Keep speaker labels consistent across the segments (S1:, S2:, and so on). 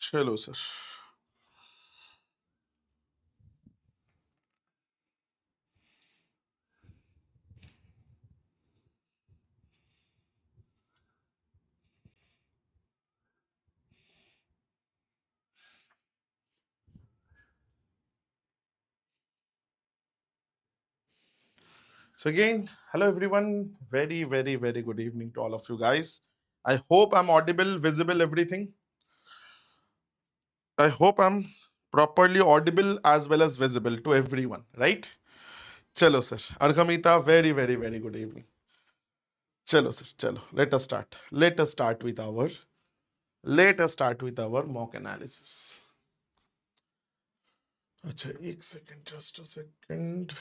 S1: चलो sir. So again, hello everyone. Very, very, very good evening to all of you guys. I hope I'm audible, visible, everything. I hope I'm properly audible as well as visible to everyone, right? Chalo sir. Arghamita, very, very, very good evening. Chalo sir, chalo. Let us start. Let us start with our mock analysis. Acha, एक second, just a second.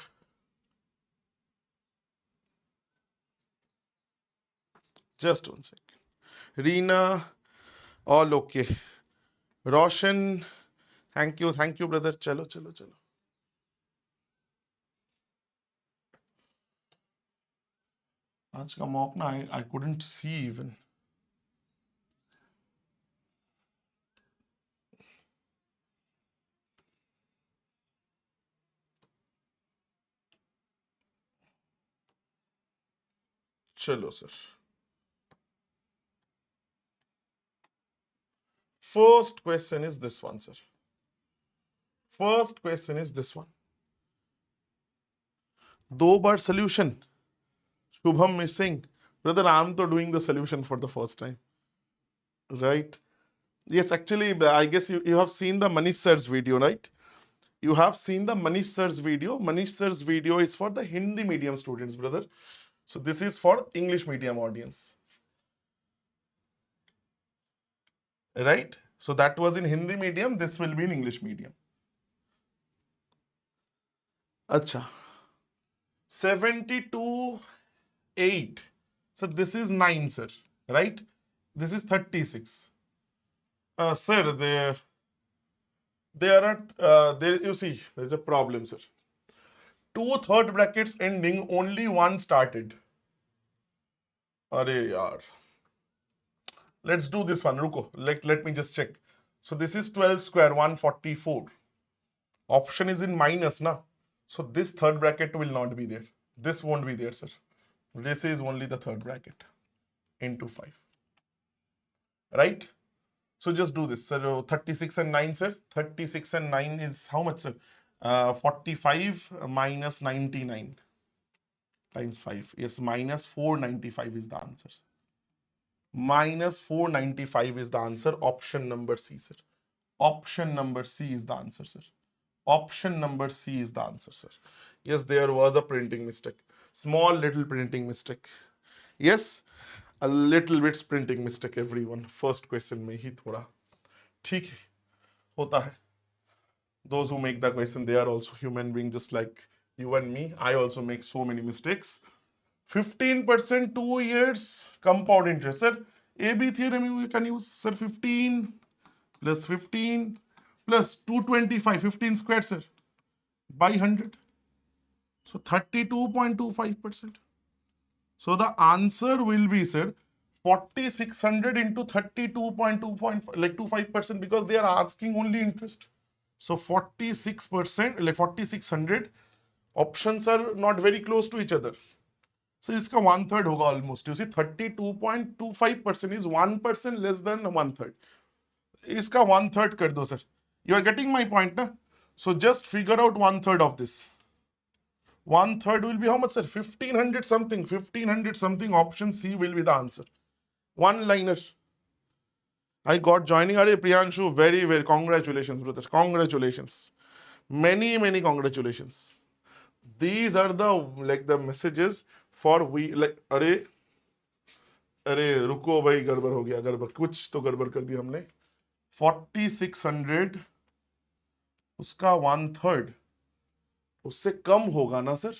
S1: Just 1 second. Reena, all okay. Roshan, thank you, brother. Chalo, chalo, chalo. आज का mock ना I couldn't see even. चलो sir. First question is this one, sir. First question is this one. दो बार solution. Shubham missing. Brother, I'm to doing the solution for the first time. Right? Yes, actually, I guess you have seen the Manish sir's video, right? You have seen the Manish sir's video. Manish sir's video is for the Hindi medium students, brother. So this is for English medium audience. Right? So that was in Hindi medium. This will be in English medium. Acha. 72, 8. So this is 9, sir. Right? This is 36. Sir, there are, there you see, there's a problem, sir. Two third brackets ending, only one started. Arey yaar. Let's do this one. Ruko. Let me just check. So this is 12 square, 144. Option is in minus, na? So this third bracket will not be there. This won't be there, sir. This is only the third bracket into 5. Right? So just do this. So 36 and 9, sir. 36 and 9 is how much, sir? 45 minus 99 times 5. Yes, minus 495 is the answer. Minus 495 is the answer. Option number C, sir. Option number C is the answer, sir. Option number C is the answer, sir. Yes, there was a printing mistake. Small little printing mistake. Yes, a little bit printing mistake, everyone. First question में ही थोड़ा ठीक है होता है. Those who make the question, they are also human beings just like you and me. I also make so many mistakes. 15% 2 years compound interest. Sir, AB theorem you can use, sir. 15 plus 15 plus 225, 15 squared, sir, by 100. So 32.25%. So the answer will be, sir, 4600 into 32.2.5, like 25%, because they are asking only interest. So 46%, like 4600. Options are not very close to each other. So इसका 1/3 होगा almost. You see 32.25% is 1% less than 1/3. इसका 1/3 कर दो, sir. You are getting my point, na? So just figure out 1/3 of this. 1/3 will be how much, sir? 1500 something. 1500 something. Option C will be the answer. One liner. I got joining. Are Priyanshu, very, very congratulations, brothers. Congratulations. Many, many congratulations. These are the messages for we like. अरे रुको भाई, गड़बड़ हो गया, गड़बड़ कुछ तो गड़बड़ कर दिया हमने. 4600 उसका 1/3 उससे कम होगा ना सर?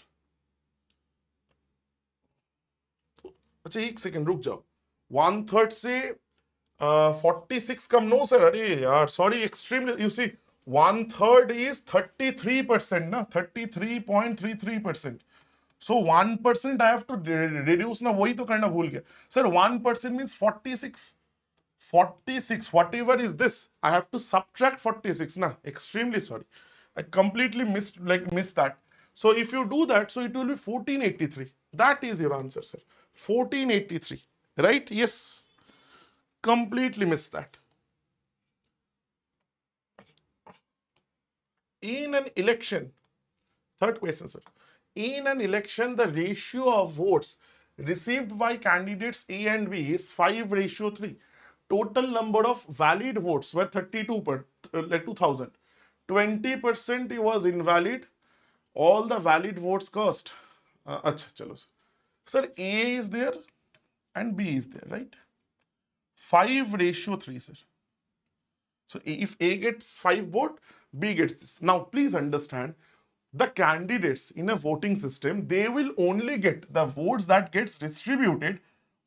S1: अच्छा एक सेकंड रुक जाओ. 1/3 से 46 कम, नो सर. अरे यार sorry, extremely. You see 1/3 is 33% ना, 33.33%. So 1% I have to reduce ना, वही तो करना भूल गया sir. 1% means 46. 46, whatever is this, I have to subtract 46. Nah, extremely sorry. I completely missed that. So if you do that, so it will be 1483. That is your answer, sir. 1483. Right? Yes. Completely missed that. In an election, third question, sir. In an election, the ratio of votes received by candidates A and B is 5:3. Total number of valid votes were 32 per 2000. 20% was invalid. All the valid votes cast. Acha, chalo, sir. Sir, A is there and B is there, right? 5:3, sir. So if A gets 5 vote, B gets this. Now, please understand, the candidates in a voting system, they will only get the votes that gets distributed.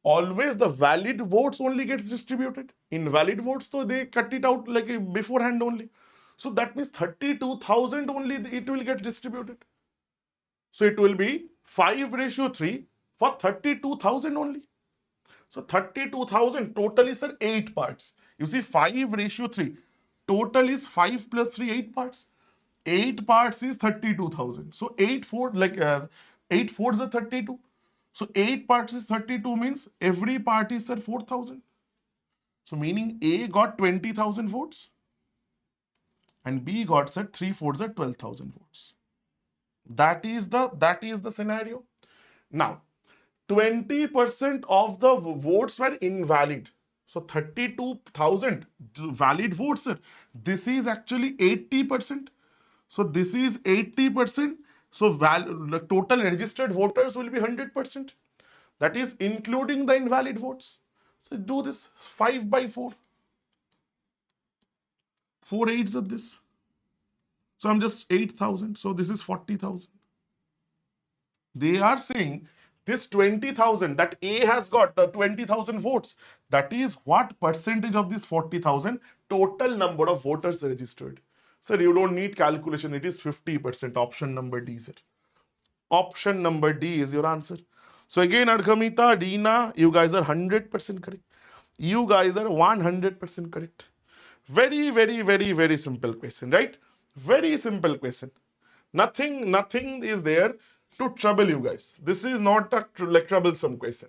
S1: Always the valid votes only gets distributed. Invalid votes, so they cut it out like beforehand only. So that means 32,000 only it will get distributed. So it will be 5:3 for 32,000 only. So 32,000 total is, sir, 8 parts. You see 5:3. Total is 5 plus 3, 8 parts. 8 parts is 32,000. So 8 fours are 32. So 8 parts is 32 means every part is, sir, 4,000. So meaning A got 20,000 votes and B got, sir, 3 fours are 12,000 votes. That is the scenario. Now 20% of the votes were invalid. So 32,000 valid votes, sir. This is actually 80%. So this is 80%. So the total registered voters will be 100%. That is including the invalid votes. So do this 5/4. 4 eights of this. So I'm just 8,000. So this is 40,000. They are saying this 20,000 that A has got, the 20,000 votes, that is what percentage of this 40,000 total number of voters registered. Sir, you don't need calculation. It is 50%. Option number D, sir. Option number D is your answer. So again, Adgamita, Dina, you guys are 100% correct. You guys are 100% correct. Very, very, very, very simple question, right? Very simple question. Nothing is there to trouble you guys. This is not a troublesome question.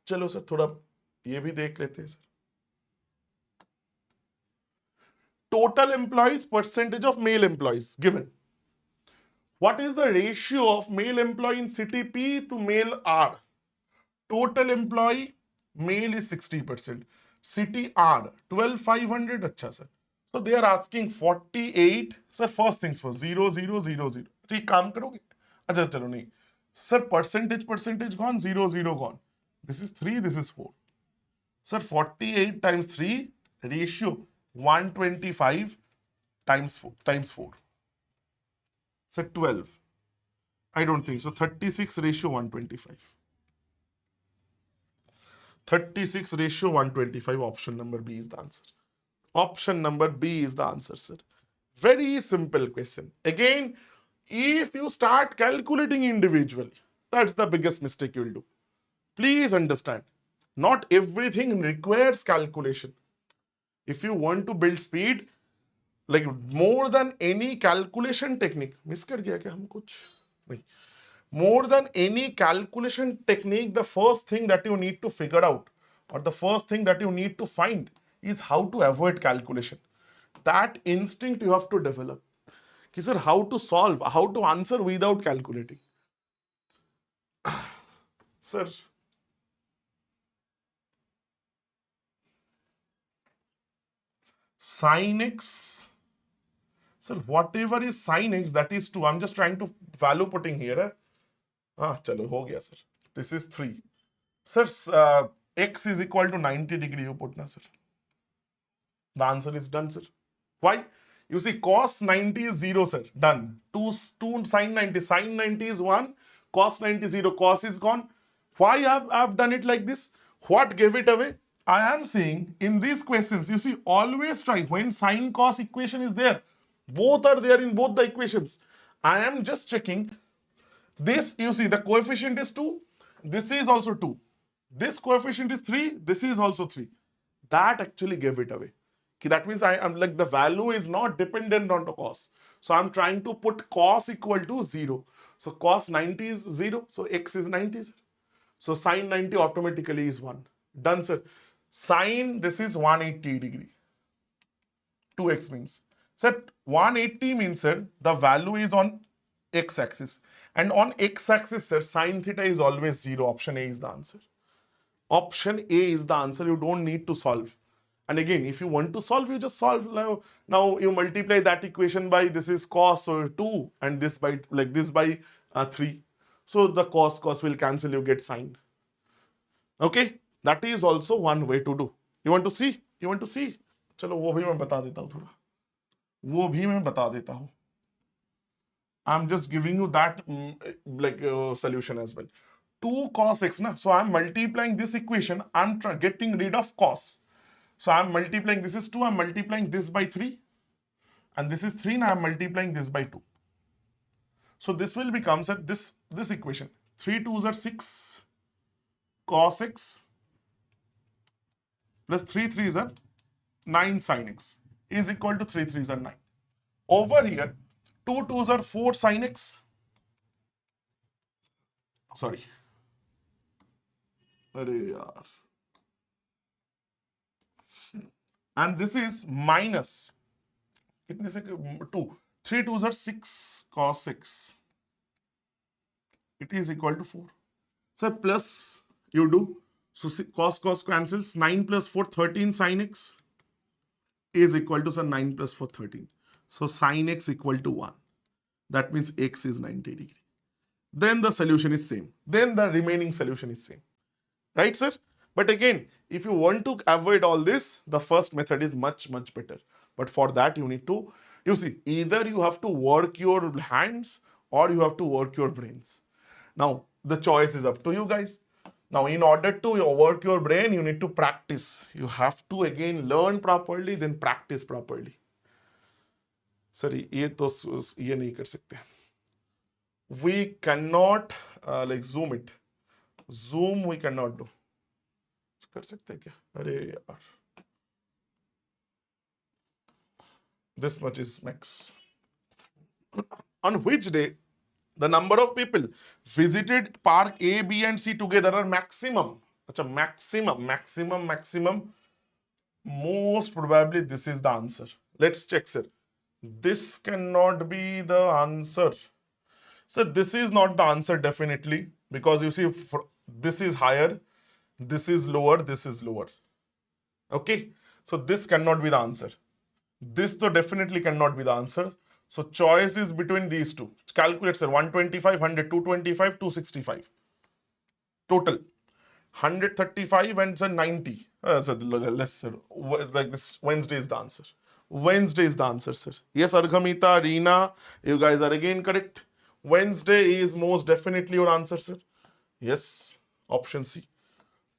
S1: चलो sir थोड़ा ये भी देख लेते हैं sir. Total employees, percentage of male employees given. What is the ratio of male employee in city P to male R? Total employee male is 60%. City R 12,500. अच्छा sir. So they are asking 48. Sir, first things first. 0 0 0 0. अच्छा काम करोगे? अच्छा चलो नहीं. Sir, percentage gone. 0 0 gone. This is 3. This is 4. Sir, 48 times 3 ratio 125 times 4. Sir, 12. I don't think so. 36 ratio 125. 36 ratio 125. Option number B is the answer. Option number B is the answer, sir. Very simple question. Again, if you start calculating individually, that's the biggest mistake you'll do. Please understand, not everything requires calculation. If you want to build speed, like more than any calculation technique, miss kar gaya kya hum kuch? Nahi. More than any calculation technique, the first thing that you need to figure out, or the first thing that you need to find, is how to avoid calculation. That instinct you have to develop. Ki sir, how to solve, how to answer without calculating. Sir, sin x. Sir, whatever is sin x, that is 2. I'm just trying to value putting here. Chalo, ho gaya, sir. This is 3. Sir, x is equal to 90 degree you put na, sir. The answer is done, sir. Why? You see, cos 90 is 0, sir. Done. 2 sin 90. Sin 90 is 1. Cos 90 0. Cos is gone. Why I've done it like this? What gave it away? I am saying in these questions, you see, always try when sin cos equation is there. Both are there in both the equations. I am just checking this. You see, the coefficient is 2. this is also 2. This coefficient is 3. This is also 3. That actually gave it away. Okay, that means I'm like the value is not dependent on the cos. So I'm trying to put cos equal to 0. So cos 90 is 0. So x is 90. So sine 90 automatically is 1. Done, sir. Sine, this is 180 degree. 2x means. Sir, 180 means, sir, the value is on x-axis. And on x-axis, sir, sine theta is always 0. Option A is the answer. Option A is the answer. You don't need to solve. And again, if you want to solve, you just solve. Now you multiply that equation by this is cos, so 2, and this by like this by 3. So the cos will cancel, you get sine. Okay, that is also one way to do. You want to see? You want to see? चलो वो भी मैं बता देता हूँ थोड़ा. वो भी मैं बता देता हूँ. I'm just giving you that solution as well. 2 cos x na. So I'm multiplying this equation. I'm getting rid of cos. So I'm multiplying, this is 2, I'm multiplying this by 3. And this is 3, now I'm multiplying this by 2. So this will become, sir, this equation. 3 2s are 6 cos x plus 3 3s are 9 sin x is equal to 3 3s are 9. Over here, 2 2s are 4 sin x. Sorry. And this is minus 2. 3 2s are 6 cos x. It is equal to 4. So plus you do. So cos cancels. 9 plus 4, 13 sin x is equal to 9 plus 4, 13. So sin x equal to 1. That means x is 90 degree. Then the solution is same. Then the remaining solution is same. Right, sir? But again, if you want to avoid all this, the first method is much, much better. But for that, you need to, you see, either you have to work your hands or you have to work your brains. Now, the choice is up to you guys. Now, in order to work your brain, you need to practice. You have to again learn properly, then practice properly. Sorry, ये नहीं कर सकते. We cannot zoom it. Zoom we cannot do. कर सकते हैं क्या? अरे यार. This much is max. On which day the number of people visited park A, B and C together are maximum. Achha, maximum. Most probably this is the answer. Let's check, sir. This cannot be the answer. So this is not the answer definitely, because you see this is higher, this is lower, this is lower. Okay, so this cannot be the answer. This though definitely cannot be the answer. So choice is between these two. Calculate, sir. 125, 100, 225, 265. Total 135 and sir 90. So less, sir. Like this, Wednesday is the answer. Wednesday is the answer, sir. Yes, Arghamita, Reena, you guys are again correct. Wednesday is most definitely your answer, sir. Yes, option C.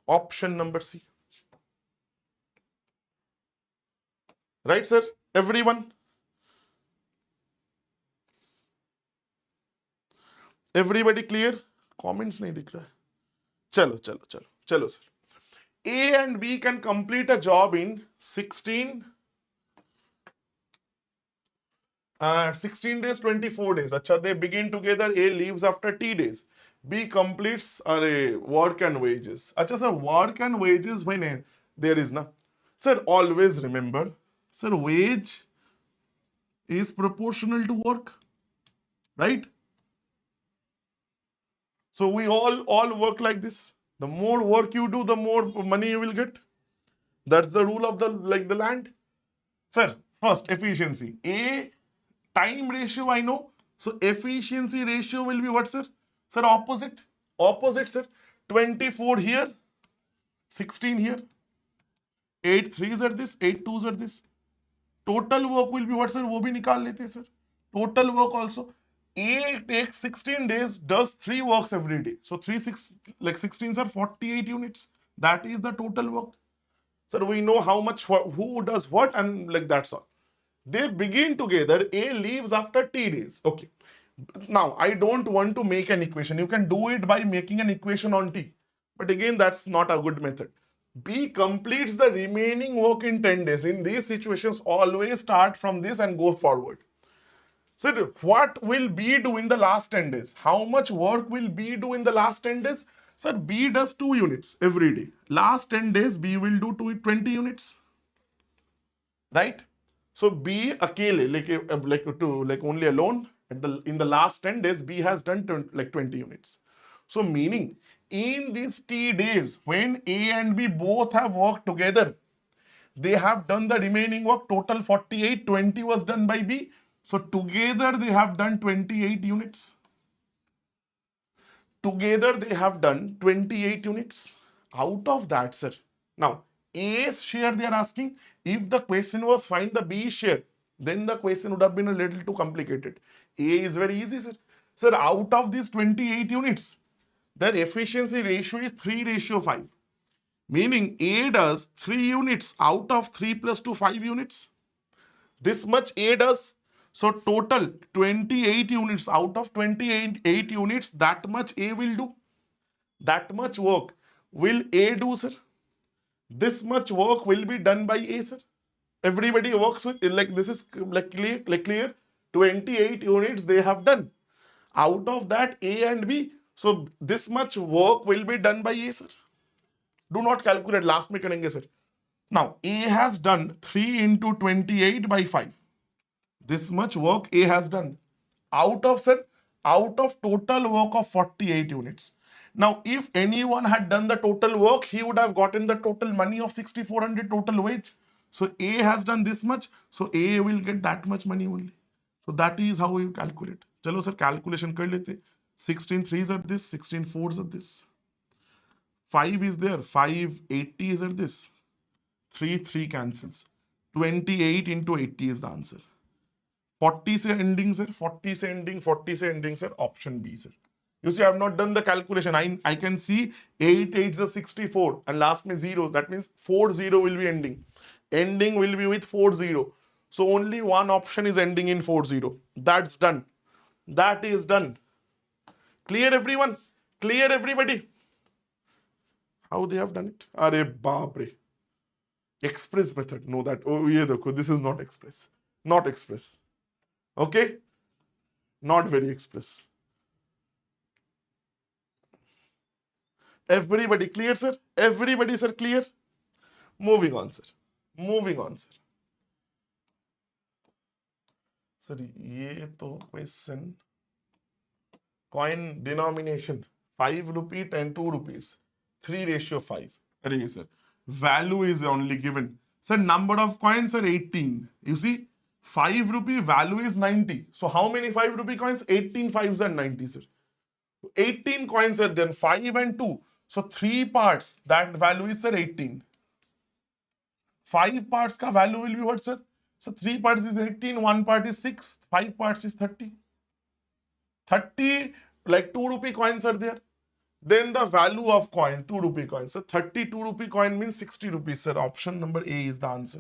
S1: Option number C. Right, sir? Everyone? Everybody clear? Comments nahi dikh raha hai. Chalo, sir. A and B can complete a job in 16 days, 24 days. Acha, they begin together. A leaves after T days. B completes work and wages. Acha, sir, work and wages when there is na. Sir, always remember, sir, wage is proportional to work, right? So we all work like this. The more work you do, the more money you will get. That's the rule of the land. Sir, first efficiency. A time ratio I know. So efficiency ratio will be what, sir? Sir, opposite. Opposite, sir. 24 here, 16 here. 8 3s are this, 8 2s are this. Total work will be what, sir? वो भी निकाल लेते हैं, sir. Total work also. A takes 16 days, does 3 works every day. So 16s are 48 units. That is the total work. Sir, we know how much, who does what, and like that's all. They begin together. A leaves after T days. Okay. Now, I don't want to make an equation. You can do it by making an equation on T. But again, that's not a good method. B completes the remaining work in 10 days. In these situations, always start from this and go forward. So what will B do in the last 10 days? How much work will B do in the last 10 days? Sir, B does 2 units every day. Last 10 days, B will do 20 units. Right? So B akele, like only alone, in the last 10 days, B has done 20 units. So meaning, in these T days, when A and B both have worked together, they have done the remaining work, total 48, 20 was done by B. So together they have done 28 units. Together they have done 28 units. Out of that, sir. Now, A's share they are asking. If the question was find the B share, then the question would have been a little too complicated. A is very easy, sir. Sir, out of these 28 units, their efficiency ratio is 3:5. Meaning A does 3 units out of 3 plus 2, 5 units. This much A does. So total 28 units out of 28 units, that much A will do. That much work will A do, sir. This much work will be done by A, sir. Everybody works with, like this is like clear. 28 units they have done. Out of that, A and B. So this much work will be done by A, sir. Do not calculate. Last में करेंगे, sir. Now, A has done 3 into 28 by 5. This much work A has done. Out of, sir, out of total work of 48 units. Now, if anyone had done the total work, he would have gotten the total money of 6,400 total wage. So A has done this much, so A will get that much money only. So that is how you calculate. Chalo sir, calculation kar lete. 16 threes are this, 16 fours are this. 5 is there, 5 80 is at this. 3 cancels. 28 into 80 is the answer. 40 से ending sir, 40 से ending, 40 से ending sir, option B sir. You see, I have not done the calculation. I can see 8 8 is 64 and last में zeros. That means 40 will be ending. Ending will be with 40. So only one option is ending in 40. That's done. That is done. Clear everyone? Clear everybody? How they have done it? Are baap re. Express method. No, that. Oh, ye dekho. This is not express. Not express. Okay? Not very express. Everybody clear, sir? Everybody, sir, clear? Moving on, sir. Moving on, sir. Sir, ये तो question. Coin denomination 5 rupee, 10, 2 rupees. 3:5. Array, sir. Value is only given. Sir, number of coins are 18. You see, 5 rupee value is 90. So how many 5 rupee coins? 18 fives and 90, sir. 18 coins are then 5 and 2. So 3 parts, that value is, sir, 18. 5 parts ka value will be what, sir? So 3 parts is 18, 1 part is 6, 5 parts is 30. 30, like 2 rupee coins are there. Then the value of coin, 2 rupee coin. So 32 rupee coin means 60 rupees, sir. Option number A is the answer.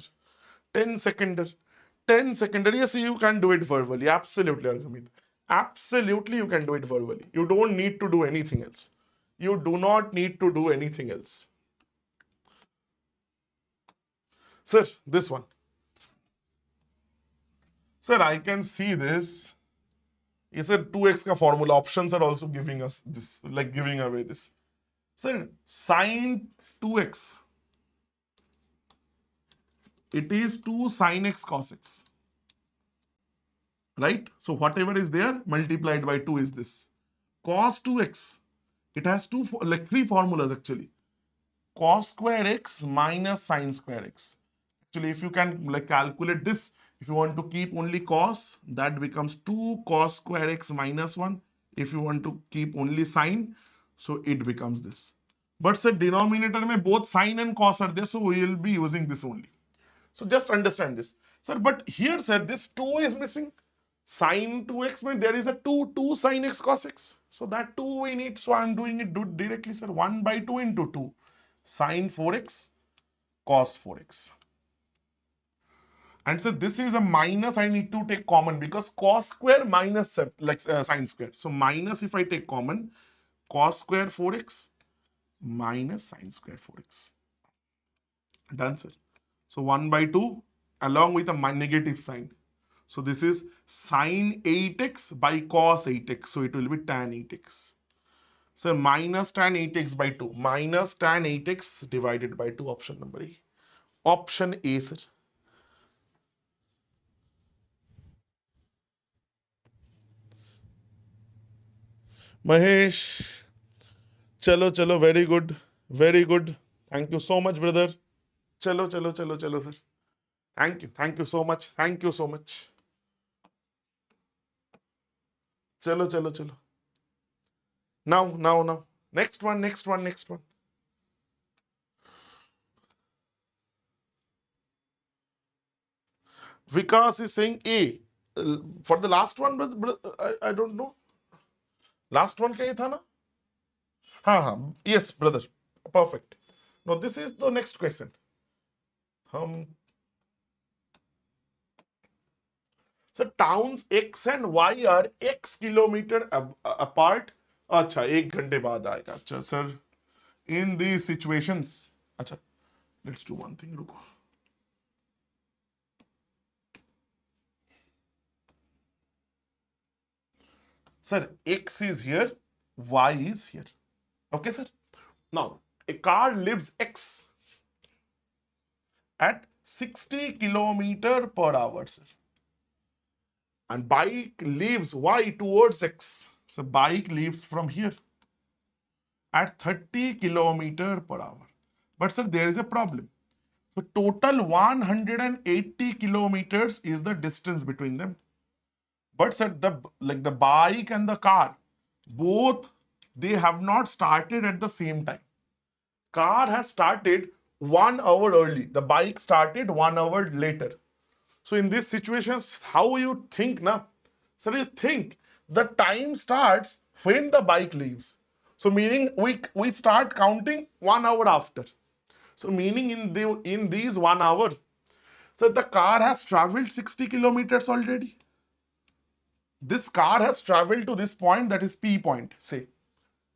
S1: 10 seconder. 10 seconder. Yes, you can do it verbally. Absolutely, Argamit. Absolutely, you can do it verbally. You don't need to do anything else. You do not need to do anything else. Sir, this one. Sir, I can see this. He said 2x ka formula. Options are also giving us this, like giving away this. Sir, sine 2x. It is 2 sine x cos x. Right? So whatever is there multiplied by 2 is this. Cos 2x. It has three formulas actually. Cos square x minus sine square x. Actually, if you can like calculate this, if you want to keep only cos, that becomes 2 cos square x minus 1. If you want to keep only sine, so it becomes this. But sir, denominator mein both sine and cos are there, so we will be using this only. So just understand this. Sir, but here, sir, this 2 is missing. Sine 2x means there is a 2 sine x cos x. So that 2 we need. So I am doing it directly, sir. 1 by 2 into 2. Sine 4x, cos 4x. And so this is a minus, I need to take common because cos square minus sine square. So minus, if I take common, cos square 4x minus sine square 4x. Done, sir. So 1 by 2 along with a negative sign. So this is sine 8x by cos 8x. So it will be tan 8x. So minus tan 8x by 2. Minus tan 8x divided by 2. Option number A. Option A, sir. Mahesh. Chalo, chalo. Very good. Very good. Thank you so much, brother. Chalo, chalo, chalo, chalo, sir. Thank you. Thank you so much. Thank you so much. Chalo, chalo, chalo. Now. Next one. Vikas is saying A. For the last one, I don't know. Last one क्या था ना? हाँ. Yes, brother. Perfect. Now this is the next question. So towns X and Y are X kilometer apart. अच्छा 1 घंटे बाद आएगा. अच्छा sir. In these situations. अच्छा. Let's do one thing. रुको. Sir, X is here, Y is here. Okay, sir? Now, a car lives X at 60 kilometer per hour, sir. And bike leaves Y towards X. So, bike leaves from here at 30 kilometer per hour. But, sir, there is a problem. So, total 180 kilometers is the distance between them. But, sir, the bike and the car, both, they have not started at the same time. Car has started 1 hour early. The bike started 1 hour later. So in these situations, how you think now? So you think the time starts when the bike leaves. So meaning we start counting 1 hour after. So meaning in these 1 hour, so the car has traveled 60 kilometers already. This car has traveled to this point, that is P point, say.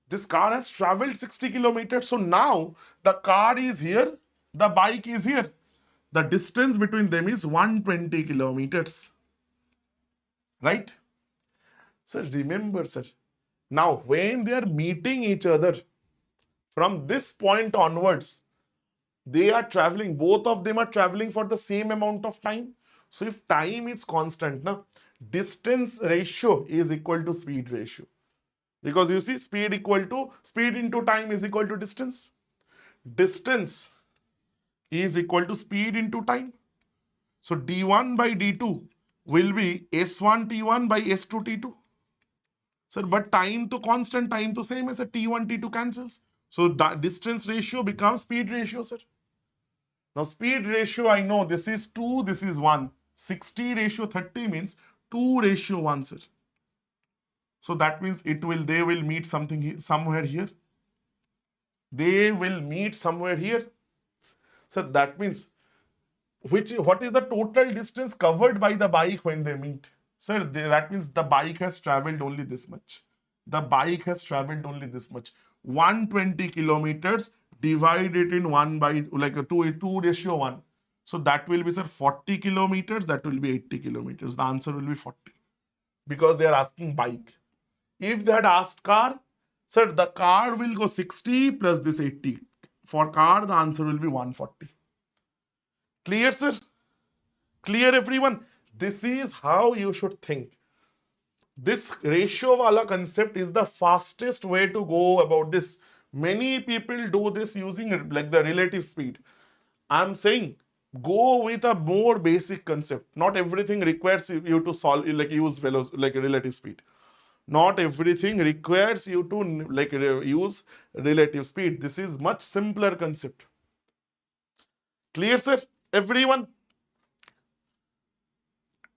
S1: This car has traveled 60 kilometers. So now the car is here, the bike is here. The distance between them is 120 kilometers. Right? So remember, sir. Now, when they are meeting each other from this point onwards, they are traveling, both of them are traveling for the same amount of time. So if time is constant, na, distance ratio is equal to speed ratio. Because you see, speed into time is equal to distance. Distance is equal to speed into time. So d1 by d2 will be s1 t1 by s2 t2. Sir, but time to constant, time to same as a t1 t2 cancels. So distance ratio becomes speed ratio, sir. Now speed ratio, I know this is 2, this is 1. 60 ratio 30 means 2 ratio 1, sir. So that means they will meet somewhere here. They will meet somewhere here. So that means what is the total distance covered by the bike when they meet? Sir, that means the bike has traveled only this much. The bike has traveled only this much. 120 kilometers divided in 1 by like a 2 ratio 1. So that will be, sir, 40 kilometers. That will be 80 kilometers. The answer will be 40 because they are asking bike. If they had asked car, sir, the car will go 60 plus this 80. For car, the answer will be 140. Clear, sir? Clear, everyone? This is how you should think. This ratio wala concept is the fastest way to go about this. Many people do this using like the relative speed. I'm saying go with a more basic concept. Not everything requires you to solve like use like relative speed. Not everything requires you to like use relative speed. This is much simpler concept. Clear, sir? Everyone?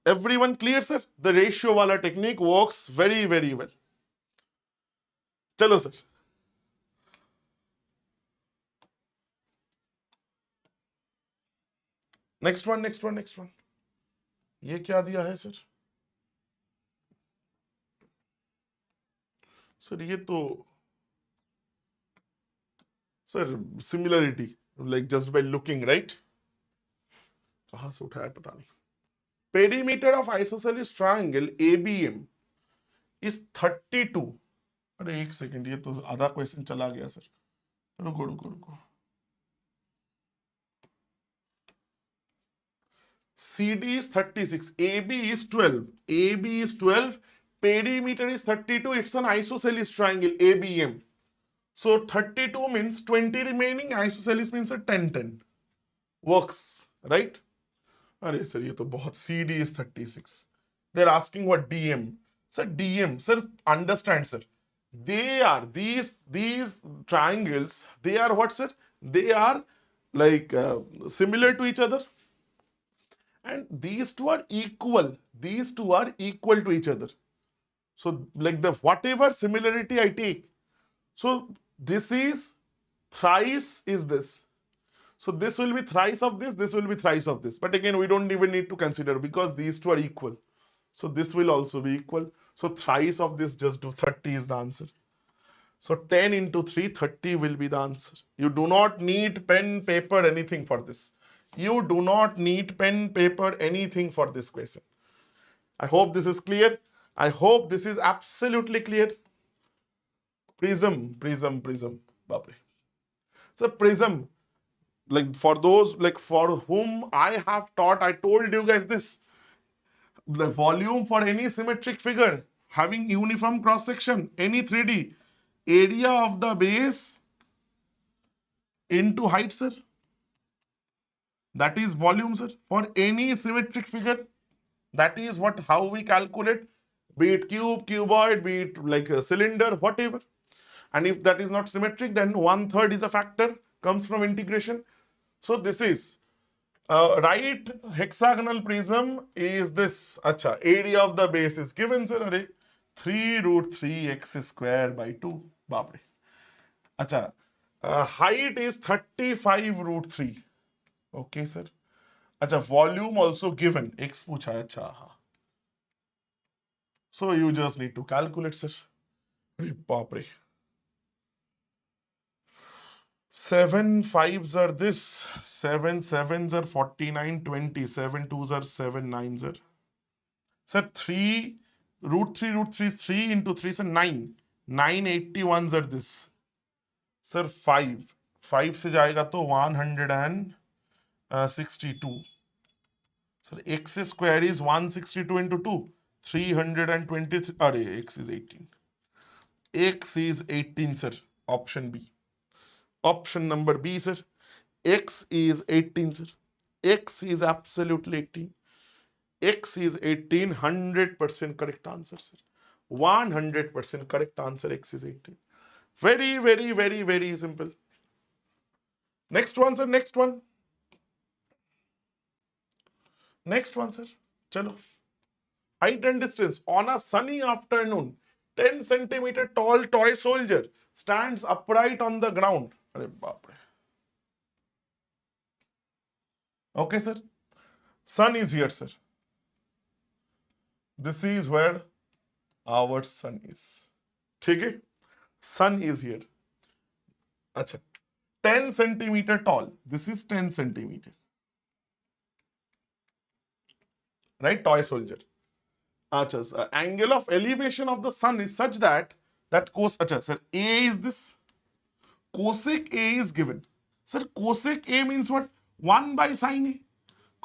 S1: Everyone clear, sir? The ratio wala technique works very, very well. Chalo, sir. Next one. ये क्या दिया है sir? Sir ये तो sir similarity, like just by looking, right? कहां से उठाया पता नहीं। Perimeter of isosceles triangle ABM is 32। अरे एक सेकेंड, ये तो आधा क्वेश्चन चला गया सर। रुको रुको रुको। CD is 36, AB is 12, AB is 12, perimeter is 32. It's an isosceles triangle ABM. So 32 means 20 remaining, isosceles means a 10 10. Works, right? अरे सर ये तो बहुत, CD is 36. They're asking what DM. Sir DM, sir, understand sir. They are these triangles. They are what sir? They are like similar to each other, and these two are equal. These two are equal to each other. So like the whatever similarity I take, so this is thrice is this. So this will be thrice of this will be thrice of this. But again, we don't even need to consider because these two are equal. So this will also be equal. So thrice of this, just do 30 is the answer. So 10 into 3, 30 will be the answer. You do not need pen, paper, anything for this. You do not need pen, paper, anything for this question. I hope this is clear. I hope this is absolutely clear. Prism, prism, prism. Babri. So prism, like for those like for whom I have taught, I told you guys this. The volume for any symmetric figure having uniform cross section, any 3D, area of the base into height, sir. That is volume, sir. For any symmetric figure, that is what how we calculate, be it cube, cuboid, be it like a cylinder, whatever. And if that is not symmetric, then 1/3 is a factor, comes from integration. So this is right hexagonal prism is this. Acha, area of the base is given, sir. Array 3√3x square by 2. Bapre. Acha, height is 35√3. Okay, sir. Acha, volume also given. X pucha hai. Acha, हाँ. So you just need to calculate, sir. Bapre. 7 5s are this. 7 7s are 49, 20. 7 2s are 7 9s are. Sir, 3√3 is 3 into 3 is 9. 981s are this. Sir, 5. 5 से जाएगा तो 162. Sir, x square is 162 into 2. 323. Array, x is 18. X is 18, sir. Option B. Option number B, sir. X is 18, sir. X is absolutely 18. X is 18, 100% correct answer, sir. 100% correct answer, X is 18. Very, very, very, very simple. Next one, sir, next one. Next one, sir. Chalo. Height and distance. On a sunny afternoon, 10 centimeter tall toy soldier stands upright on the ground. Arre baap re. Okay, sir. Sun is here, sir. This is where our sun is. Okay? Sun is here. Acha. 10 centimeter tall. This is 10 centimeter. Right? Toy soldier. Acha, sir. Angle of elevation of the sun is such that acha, sir, A is this. Cosec A is given. Sir, cosec A means what? 1 by sine A.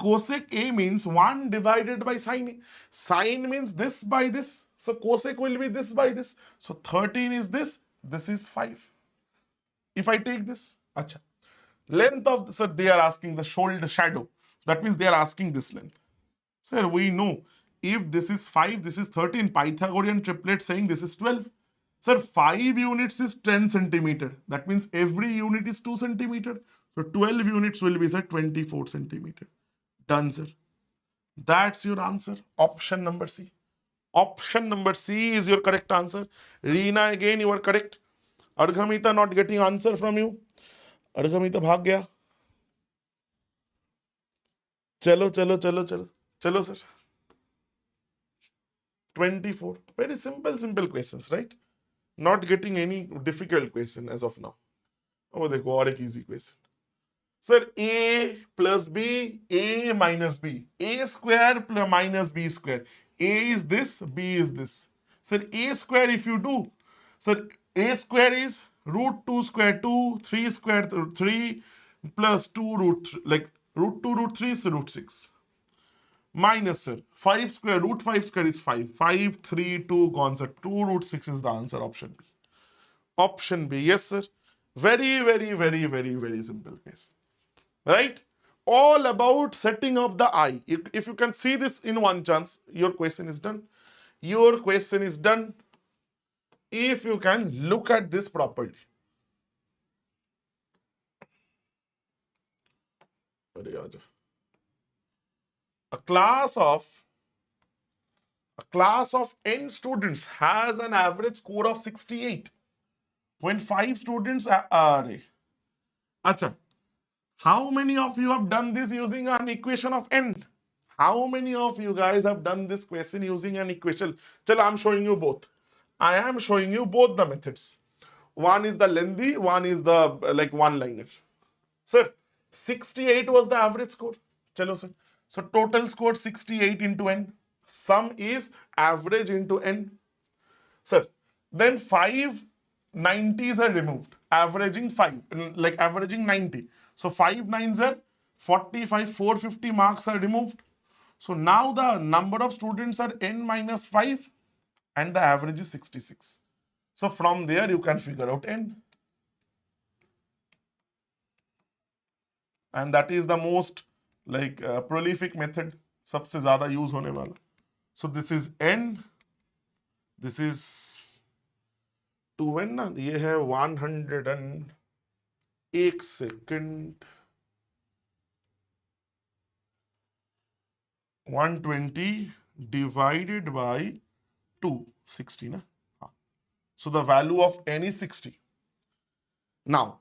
S1: Cosec A means 1 divided by sine A. Sine means this by this. So cosec will be this by this. So 13 is this. This is 5. If I take this, acha. Length of, so they are asking the shoulder shadow. That means they are asking this length. Sir, we know if this is 5, this is 13. Pythagorean triplet saying this is 12. Sir, 5 units is 10 centimeter. That means every unit is 2 centimeter. So 12 units will be, sir, 24 centimeter. Done, sir. That's your answer. Option number C. Option number C is your correct answer. Reena, again, you are correct. Arghamita not getting answer from you. Arghamita भाग गया. चलो चलो चलो चलो चलो sir. 24. Very simple questions, right? Not getting any difficult question as of now. अब देखो और एक easy question. Sir, a plus b, a minus b, a square plus minus b square. A is this, b is this. Sir, a square if you do, sir, a square is root 2 square 2, 3 square 3 plus 2 root, like root 2 root 3 is root 6. Minus, sir, 5 square, root 5 square is 5. 5, 3, 2 gone, sir. 2 root 6 is the answer, option B. Option B, yes, sir. Very simple case. Right? All about setting up the I. If you can see this in one chance, your question is done. Your question is done. If you can look at this properly. A class of n students has an average score of 68. When 5 students are. Acha. How many of you have done this using an equation of n? How many of you guys have done this question using an equation? Chalo, I'm showing you both. I am showing you both the methods. One is the lengthy, one is the like one-liner. Sir, 68 was the average score. Chalo, sir. So total score 68 into n. Sum is average into n. Sir, then 5 90s are removed, averaging 5, like averaging 90. So 5 9s are 45, 450 marks are removed. So now the number of students are n minus 5 and the average is 66. So from there you can figure out n. And that is the most like prolific method, सबसे ज़्यादा use होने वाला. So this is n, this is 2n ना, ये है 101 second, 120 divided by 2, 60 ना. So the value of n is 60. Now,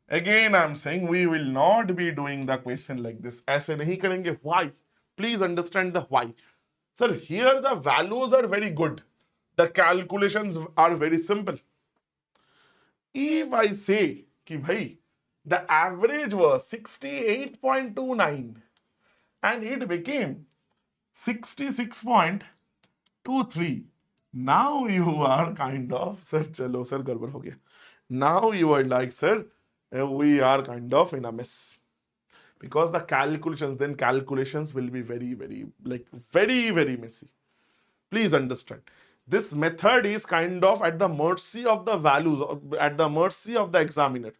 S1: again I'm saying we will not be doing the question like this. ऐसे नहीं करेंगे. Why? Please understand the why. Sir, here the values are very good. The calculations are very simple. If I say कि भाई the average was 68.29 and it became 66.23. Now you are kind of, sir, chalo, sir, गड़बड़ हो गया. Now you are like, sir, we are kind of in a mess. Because the calculations will be very messy. Please understand. This method is kind of at the mercy of the values, at the mercy of the examiner,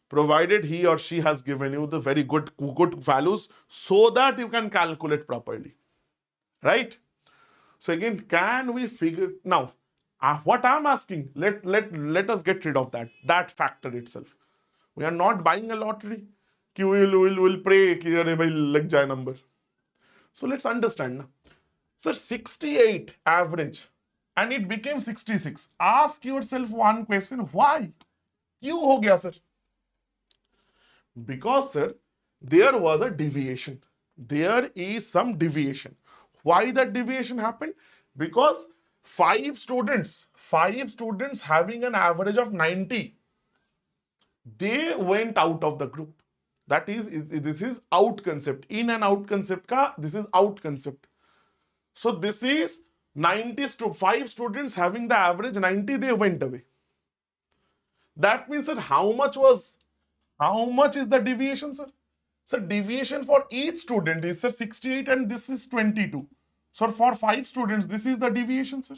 S1: provided he or she has given you the very good values so that you can calculate properly. Right? So again, can we figure now? What I'm asking, let us get rid of that factor itself. We are not buying a lottery. We will pray कि अरे भाई लग जाए number. So let's understand now. Sir, 68 average and it became 66. Ask yourself one question, why? क्यों हो गया sir? Because sir, there was a deviation. There is some deviation. Why that deviation happened? Because 5 students having an average of 90, they went out of the group. That is, this is out concept. In and out concept ka, this is out concept. So this is 5 students having the average 90, they went away. That means that how much is the deviation, sir? So deviation for each student is, sir, 68 and this is 22. So for 5 students, this is the deviation, sir.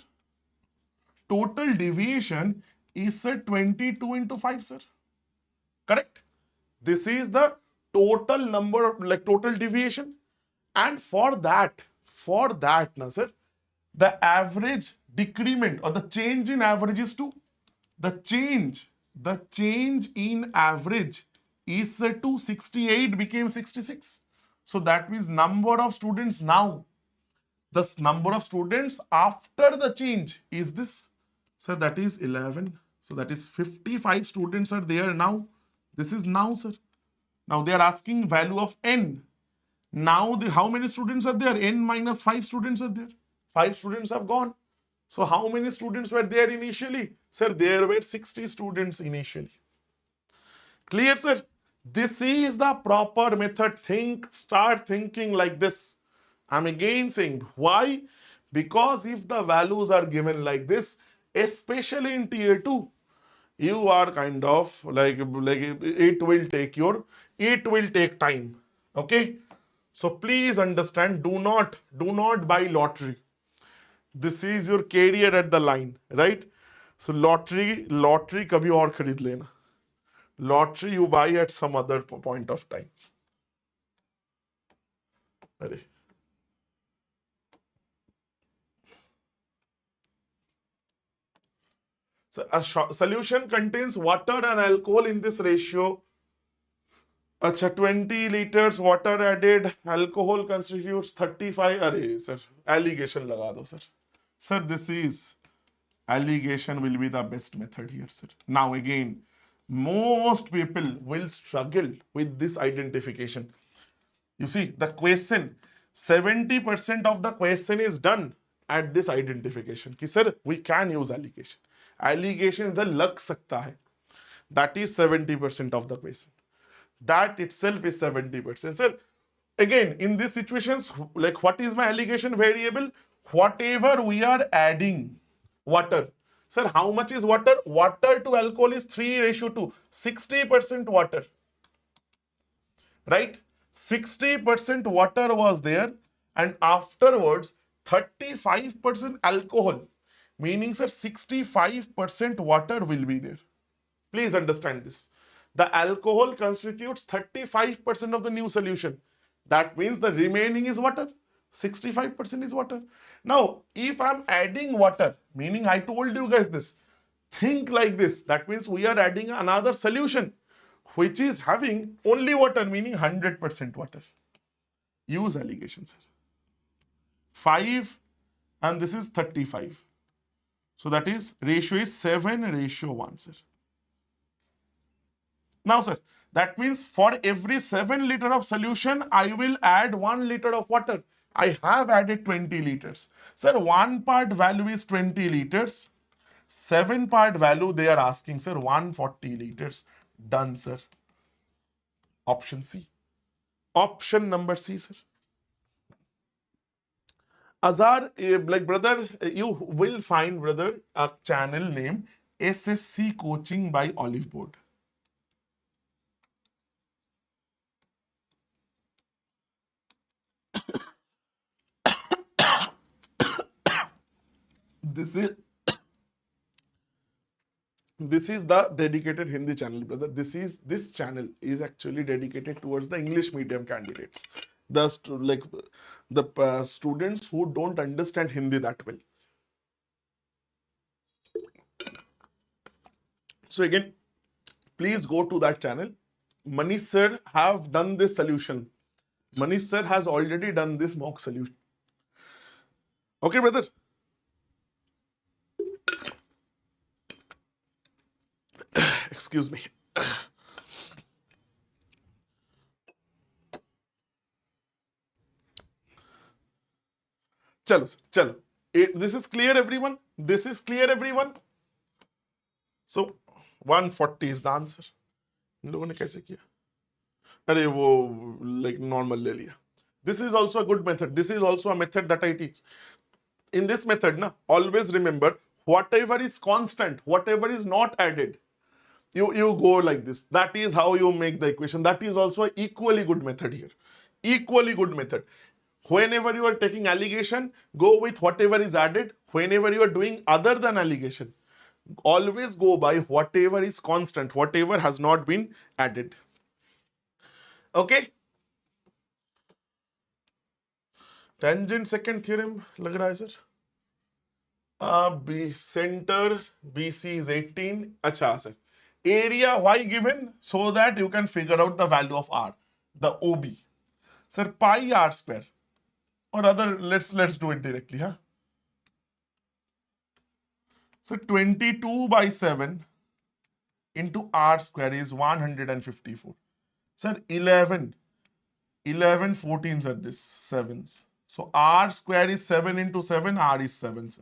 S1: Total deviation is, sir, 22 into 5, sir. Correct? This is the total number, like total deviation. And for that, na, sir, the average decrement or the change in average is 2. The change in average is 268 became 66. So that means number of students now, the number of students after the change is this. So that is 11. So that is 55 students are there now. This is now, sir. Now they are asking value of n. Now how many students are there? N minus 5 students are there. 5 students have gone. So how many students were there initially? Sir, there were 60 students initially. Clear, sir? This is the proper method. Start thinking like this. I'm again saying why? Because if the values are given like this, especially in tier 2, you are kind of like it will take time. Okay? So please understand, do not buy lottery. This is your career at the line, right? So lottery कभी और खरीद लेना. Lottery you buy at some other point of time. अरे so a solution contains water and alcohol in this ratio. अच्छा 20 liters water added, alcohol constitutes 35. अरे sir, allegation लगा दो sir. Sir, this is allegation will be the best method here, sir. Now again, most people will struggle with this identification. You see, the question, 70% of the question is done at this identification. Ki sir, we can use allegation. Allegation the lag sakta hai. That is 70% of the question. That itself is 70%. Sir, again, in these situations, like what is my allegation variable? Whatever we are adding, water. Sir, how much is water? Water to alcohol is 3:2. 60% water. Right? 60% water was there, and afterwards 35% alcohol. Meaning, sir, 65% water will be there. Please understand this. The alcohol constitutes 35% of the new solution. That means the remaining is water. 65% is water. Now, if I'm adding water, meaning I told you guys this, think like this. That means we are adding another solution which is having only water, meaning 100% water. Use allegation, sir. 5 and this is 35. So that is ratio is 7:1, sir. Now, sir, that means for every 7 liter of solution, I will add 1 liter of water. I have added 20 liters. Sir, 1 part value is 20 liters. 7 part value they are asking, sir, 140 liters. Done, sir. Option C. Option number C, sir. Azar, like brother, you will find, brother, a channel named SSC Coaching by Oliveboard. This is the dedicated Hindi channel, brother. This channel is actually dedicated towards the English medium candidates, the students who don't understand Hindi that well. So again, please go to that channel. Manish sir have done this solution. Manish sir has already done this mock solution. Okay, brother. Excuse me. Chalo. This is clear, everyone. This is clear, everyone. So 140 is the answer. इन लोगों ने कैसे किया? अरे वो like normal ले लिया. This is also a good method. This is also a method that I teach. In this method, na, always remember whatever is constant, whatever is not added, you go like this. That is how you make the equation. That is also an equally good method here. Equally good method. Whenever you are taking allegation, go with whatever is added. Whenever you are doing other than allegation, always go by whatever is constant, whatever has not been added. Okay? Tangent secant theorem लग रहा है sir? B center BC is 18. अच्छा sir. Area why given? So that you can figure out the value of R, the OB. Sir, pi R square. Or other, let's do it directly, huh? So 22 by 7 into R square is 154. Sir, 11 14s are this, 7s. So r square is 7 into 7, r is 7, sir.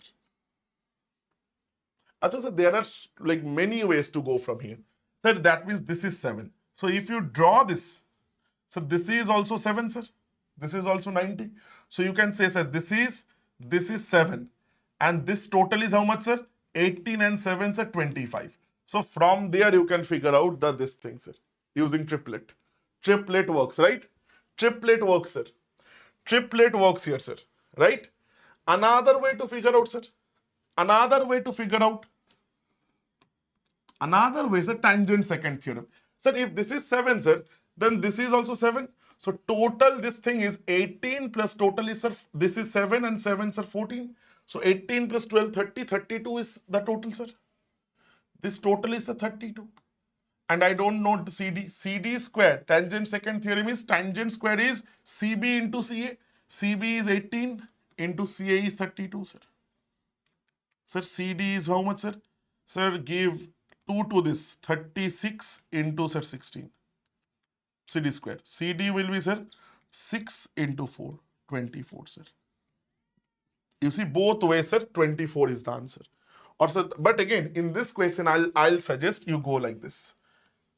S1: Achha, sir, there are like many ways to go from here. Sir, that means this is 7. So if you draw this, so this is also 7, sir. This is also 90. So you can say, sir, this is 7. And this total is how much, sir? 18 and 7, sir, 25. So from there you can figure out this thing, sir, using triplet. Triplet works, right? Triplet works, sir. Triplet works here, sir. Right? Another way to figure out, sir. Another way to figure out. Another way is a tangent secant theorem. Sir, if this is 7, sir, then this is also 7. So total this thing is 18 plus total is, sir, this is 7 and 7, sir, 14. So 18 plus 12, 30, 32 is the total, sir. This total is a 32. And I don't know the CD. CD square, tangent secant theorem is tangent square is CB into CA. CB is 18 into CA is 32, sir. Sir, CD is how much, sir? Sir, give 2 to this, 36 into, sir, 16. CD square. CD will be, sir, 6 into 4, 24, sir. You see, both ways, sir, 24 is the answer. Or, sir, but again, in this question, I'll suggest you go like this.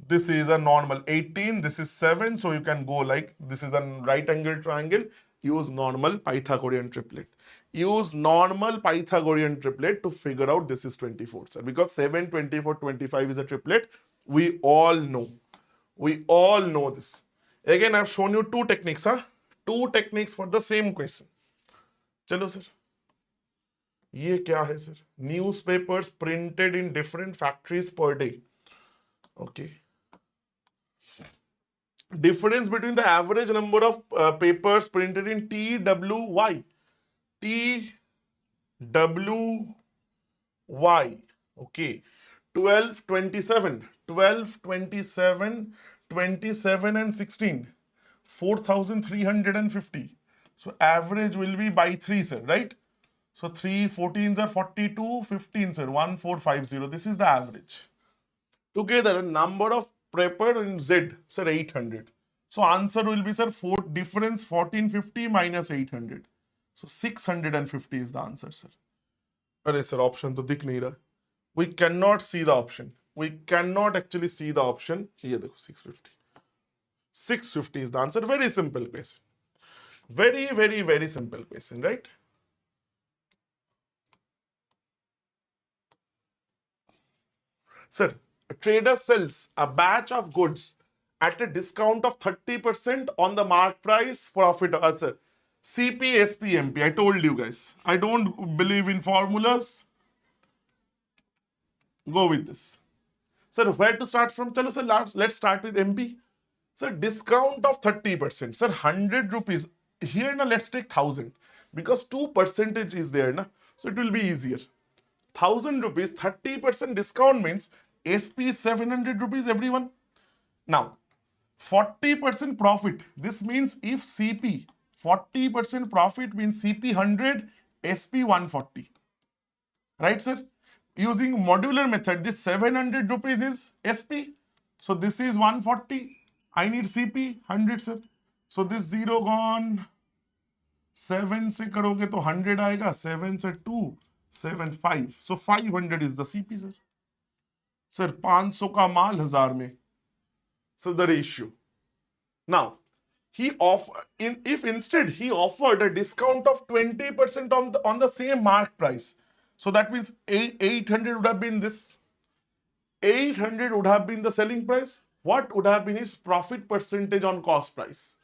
S1: This is a normal 18, this is 7, so you can go like, this is a right angle triangle, use normal Pythagorean triplet. Use normal Pythagorean triplet to figure out this is 24, sir. Because 7, 24, 25 is a triplet. We all know. We all know this. Again, I've shown you two techniques, huh? Two techniques for the same question. Chalo, sir. ये क्या है, sir? Newspapers printed in different factories per day. Okay. Difference between the average number of papers printed in TWY. TWY. Okay. 12, 27. 12, 27, 27 and 16. 4,350. So average will be by 3, sir, right? So 3 14s are 42, 15, sir, 1450. This is the average. Together, number of prepper in Z, sir, 800. So answer will be, sir, difference 1450 minus 800. So 650 is the answer, sir. Array, sir, option to dikh nahi raha. We cannot see the option. We cannot actually see the option. Here, 650. 650 is the answer. Very simple question. Very, very, very simple question, right? Sir, a trader sells a batch of goods at a discount of 30% on the mark price profit. Sir, CP, SP, MP. I told you guys. I don't believe in formulas. Go with this. Sir, where to start from? Chalo, sir, let's start with MP. Sir, discount of 30%. Sir, 100 rupees. Here, now, let's take 1000. Because 2% is there, na? So it will be easier. 1000 rupees, 30% discount means SP is 700 rupees, everyone. Now, 40% profit. This means if CP, 40% profit means CP 100, SP 140. Right, sir? Using modular method, this 700 rupees is SP. So this is 140. I need CP 100, sir. So this 0 gone. 7 से करोगे तो 100 आएगा. 7 से 2, 7, 5. So 500 is the CP, sir. Sir, 500 का माल 1000 में. So the ratio. Now, if instead he offered a discount of 20% on the same mark price, so that means 800 would have been this. 800 would have been the selling price. What would have been his profit percentage on cost price?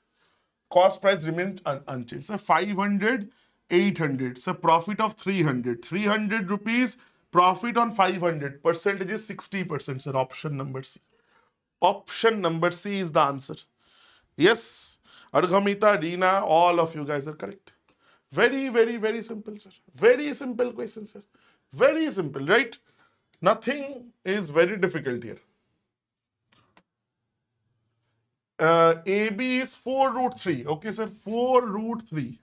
S1: Cost price remains unchanged. So 500, 800. So profit of 300. 300 rupees, profit on 500. Percentage is 60%. So option number C. Option number C is the answer. Yes, Arghamita, Reena, all of you guys are correct. Very, very, very simple, sir. Very simple question, sir. Very simple, right? Nothing is very difficult here. AB is 4 root 3. Okay, sir. 4 root 3.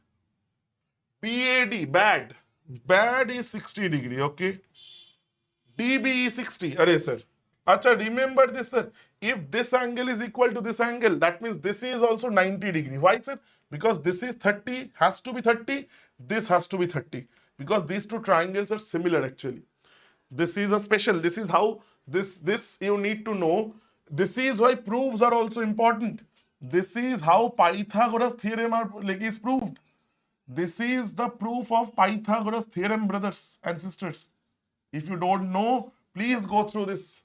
S1: BAD, bad. Bad is 60 degree. Okay. DB is 60. Array, sir. Acha, remember this, sir. If this angle is equal to this angle, that means this is also 90 degree. Why, sir? Because this is 30, has to be 30. This has to be 30. Because these two triangles are similar actually. This is a special. This is how this you need to know. This is why proofs are also important. This is how Pythagoras theorem is proved. This is the proof of Pythagoras theorem, brothers and sisters. If you don't know, please go through this.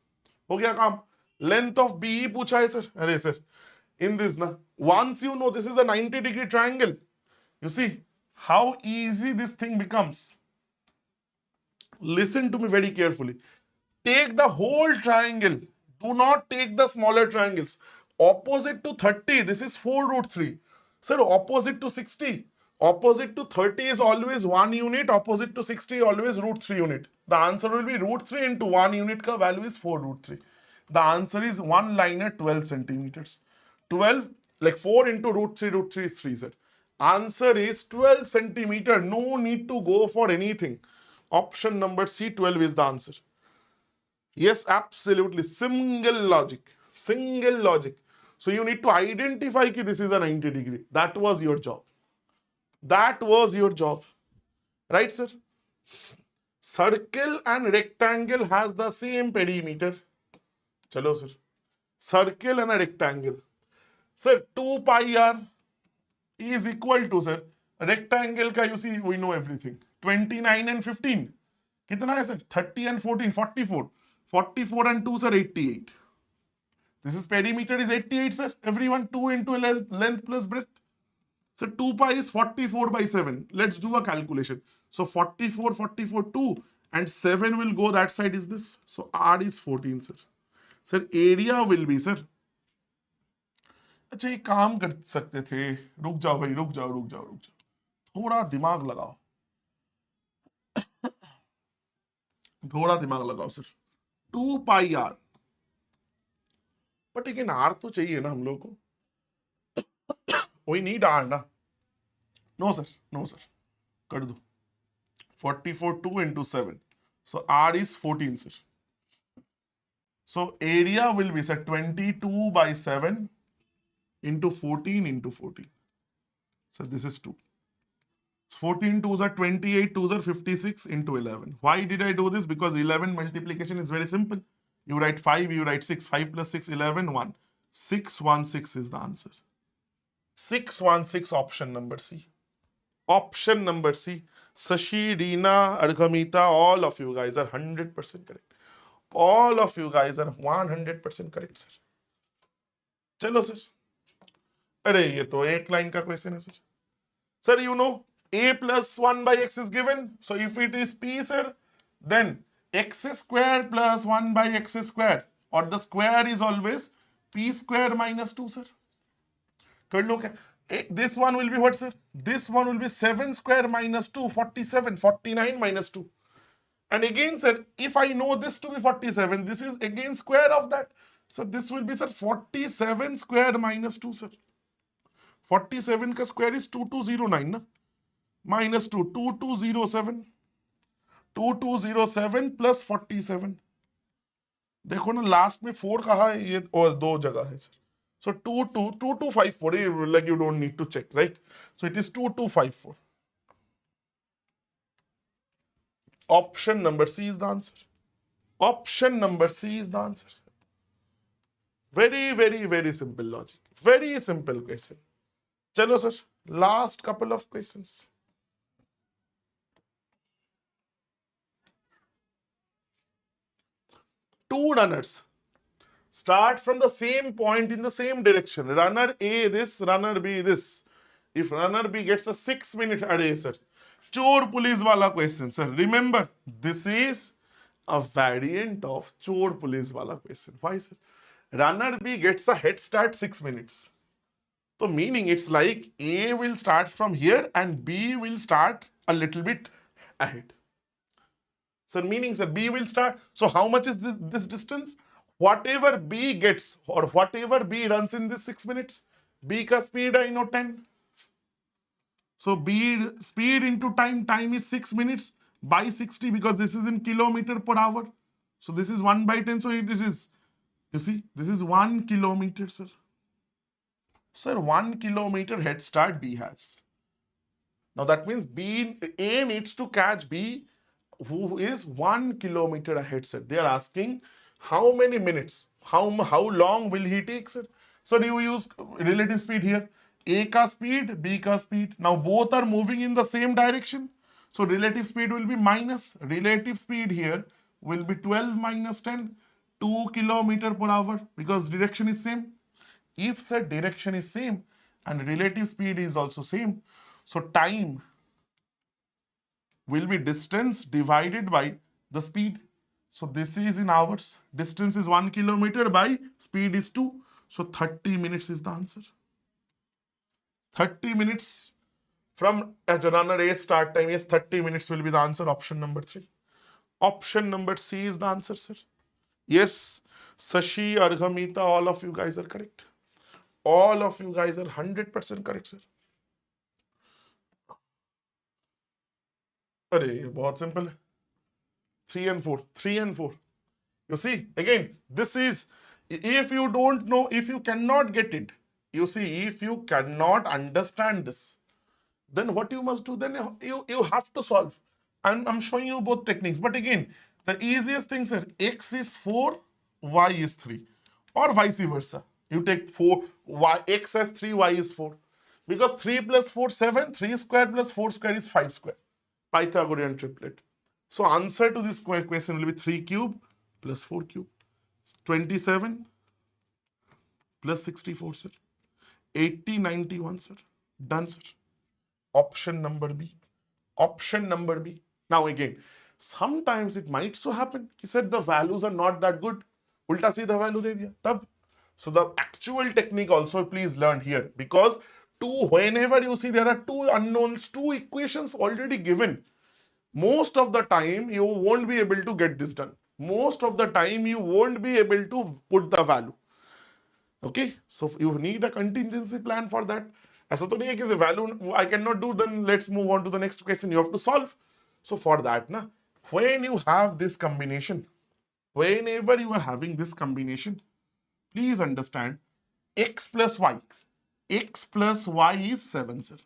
S1: हो गया काम. Length of BE पूछा है sir. अरे sir, in this na, once you know this is a 90-degree triangle, you see how easy this thing becomes. Listen to me very carefully. Take the whole triangle. Do not take the smaller triangles. Opposite to 30, this is 4 root 3. Sir, opposite to 60. Opposite to 30 is always 1 unit. Opposite to 60 always root 3 unit. The answer will be root 3 into 1 unit ka value is 4 root 3. The answer is one line at 12 centimeters. 12, like 4 into root 3 is 3, sir. Answer is 12 centimeter. No need to go for anything. Option number C, 12 is the answer. Yes, absolutely. Single logic. Single logic. So you need to identify that this is a 90 degree. That was your job. That was your job. Right, sir? Circle and rectangle has the same perimeter. Chalo, sir. Circle and a rectangle. Sir, 2 pi r is equal to, sir, rectangle ka you see, we know everything. 29 and 15. Kitna hai, sir? 30 and 14, 44. 44 and 2, sir, 88. This is perimeter is 88, sir. Everyone, 2 into length plus breadth. So 2 pi is 44 by 7. Let's do a calculation. So 44, 44, 2 and 7 will go that side is this. So R is 14, sir. Sir, area will be, sir. अच्छा ये काम कर सकते थे. रुक जाओ भाई, रुक जाओ. थोड़ा दिमाग लगाओ. थोड़ा दिमाग लगाओ सर. 2 pi r. बट लेकिन r तो चाहिए ना हम लोग को. We need r ना. No sir. कर दो. 44 2 into 7. So r is 14, sir. So area will be, sir, 22 by 7 into 14 into 14. So this is 2. 14 2s are 28, 2s are 56 into 11. Why did I do this? Because 11 multiplication is very simple. You write 5, you write 6. 5 plus 6, 11, 1. 616 is the answer. 616, option number C. Option number C. Sashi, Reena, Arghamita, all of you guys are 100% correct. All of you guys are 100% correct, sir. चलो sir. अरे ये तो एक line का question है sir. Sir, you know a plus 1 by x is given. So if it is p, sir, then x square plus 1 by x square, or the square is always p square minus 2, sir. कर लो क्या? This one will be what, sir? This one will be 7 square minus 2, 47, 49 minus 2. And again, sir, if I know this to be 47, this is again square of that. So this will be, sir, 47 square minus 2, sir. 47 का square is 2209, na? Minus 2, 2207. 2207 plus 47. देखो ना, last में 4 कहा है, ये और 2 जगह है, sir. So 2254, like you don't need to check, right? So it is 2254. Option number C is the answer. Option number C is the answer, sir. Very, very, very simple logic. Very simple question. Chalo, sir. Last couple of questions. Two runners start from the same point in the same direction. Runner A this, runner B this. If runner B gets a 6-minute array, sir. Chor police wala question, sir. Remember, this is a variant of chor police wala question. Why, sir? Runner B gets a head start 6 minutes. So meaning it's like A will start from here and B will start a little bit ahead. So meaning, sir, B will start. So how much is this distance? Whatever B gets or whatever B runs in this 6 minutes, B ka speed I know 10. So B speed into time is 6 minutes by 60 because this is in kilometer per hour. So this is 1 by 10. So it is, you see, this is 1 kilometer, sir. Sir, 1 kilometer head start B has. Now that means A needs to catch B, who is 1 kilometer ahead, sir. They are asking how many minutes, how long will he take, sir? So do you use relative speed here? A ka speed, B ka speed. Now both are moving in the same direction. So relative speed will be minus. Relative speed here will be 12 minus 10, 2 kilometer per hour, because direction is same. If said direction is same and relative speed is also same, so time will be distance divided by the speed. So this is in hours. Distance is 1 kilometer by speed is 2. So 30 minutes is the answer. 30 minutes from a runner A start time is 30 minutes will be the answer. Option number 3. Option number C is the answer, sir. Yes, Sashi, Arghamita, all of you guys are correct. All of you guys are 100% correct, sir. अरे ये बहुत simple है. 3 and 4, 3 and 4. You see, again, this is, if you don't know, if you cannot get it, you see, if you cannot understand this, then what you must do, then you have to solve. And I'm showing you both techniques. But again, the easiest thing, sir, x is 4, y is 3, or vice versa. You take 4, y, x as 3, y is 4. Because 3 plus 4, 7, 3 square plus 4 square is 5 square. Pythagorean triplet. So answer to this question will be 3 cube plus 4 cube. 27 plus 64, sir. 80, 91, sir. Done, sir. Option number B. Option number B. Now again, sometimes it might so happen, he said the values are not that good. Ulta seedha value de diya. Tab. So the actual technique also please learn here, because whenever you see there are two unknowns, two equations already given, most of the time you won't be able to get this done. Most of the time you won't be able to put the value. Okay, so you need a contingency plan for that. ऐसा तो नहीं है कि value I cannot do, then let's move on to the next question. You have to solve. So for that, when you have this combination, whenever you are having this combination, please understand x plus y. X plus y is 7, sir.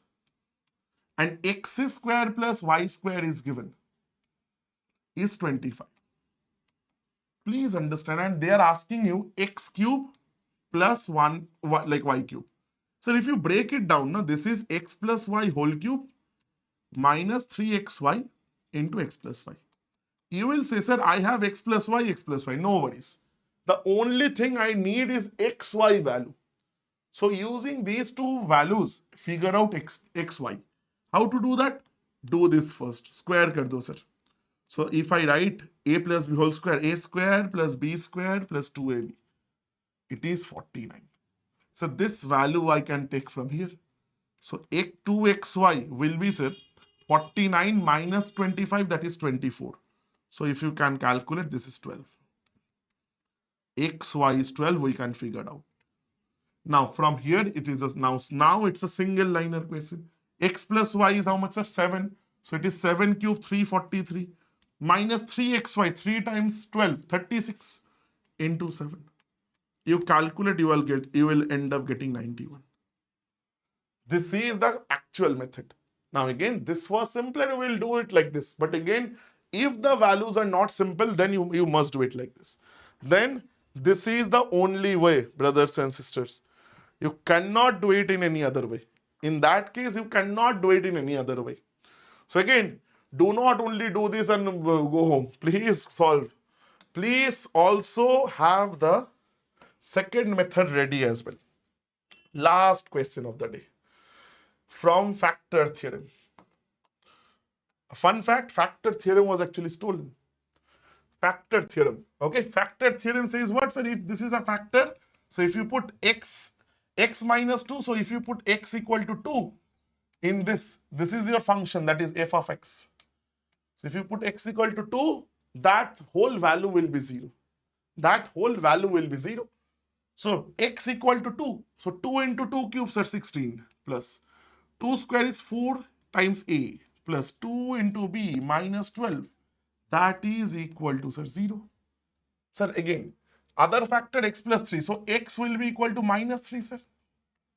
S1: And x square plus y square is given is 25. Please understand, and they are asking you x cube plus 1 like y cube. So if you break it down, now this is x plus y whole cube minus 3xy into x plus y. You will say, sir, I have x plus y, x plus y. No worries. The only thing I need is xy value. So using these two values, figure out xy. How to do that? Do this first. Square kar do, sir. So if I write a plus b whole square, a square plus b square plus 2ab, it is 49. So this value I can take from here. So 2xy will be, sir, 49 minus 25, that is 24. So if you can calculate, this is 12. Xy is 12, we can figure it out. Now from here it is now it's a single liner question. X plus y is how much, sir? 7. So it is 7 cube 343 minus 3xy, 3 times 12, 36 into 7. You calculate, you will end up getting 91. This is the actual method. Now again, this was simpler, you will do it like this. But again, if the values are not simple, then you must do it like this. Then this is the only way, brothers and sisters. You cannot do it in any other way. In that case, you cannot do it in any other way. So again, do not only do this and go home. Please solve. Please also have the second method ready as well. Last question of the day. From factor theorem. A fun fact, factor theorem was actually stolen. Factor theorem. Okay, factor theorem says what, sir? If this is a factor, so if you put x minus 2, so if you put x equal to 2 in this is your function, that is f of x. So if you put x equal to 2, that whole value will be 0. That whole value will be 0. So x equal to 2. So 2 into 2 cubes are 16 plus 2 square is 4 times a plus 2 into b minus 12. That is equal to, sir, 0. Sir, again, other factor x plus 3. So x will be equal to minus 3, sir.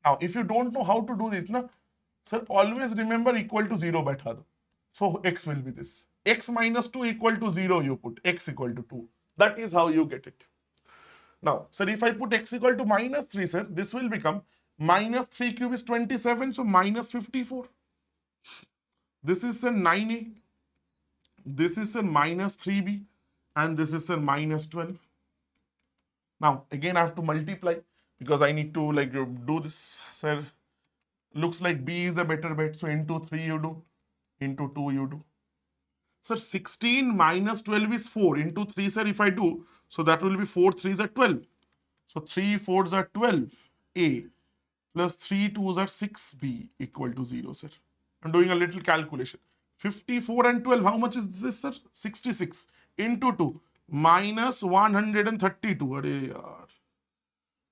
S1: Now, if you don't know how to do it, na, sir, always remember equal to 0 बैठा दो. So x will be this. X minus 2 equal to 0 you put. X equal to 2. That is how you get it. Now, sir, if I put x equal to minus 3, sir, this will become minus 3 cube is 27. So minus 54. This is a 9a. This is a minus 3b. And this is a minus 12. Now, again, I have to multiply because I need to like do this, sir. Looks like B is a better bet. So into 3 you do, into 2 you do. Sir, 16 minus 12 is 4. Into 3, sir, if I do, so that will be 4 3s are 12. So 3 4s are 12A plus 3 2s are 6B equal to 0, sir. I'm doing a little calculation. 54 and 12, how much is this, sir? 66 into 2 minus 132. अरे यार,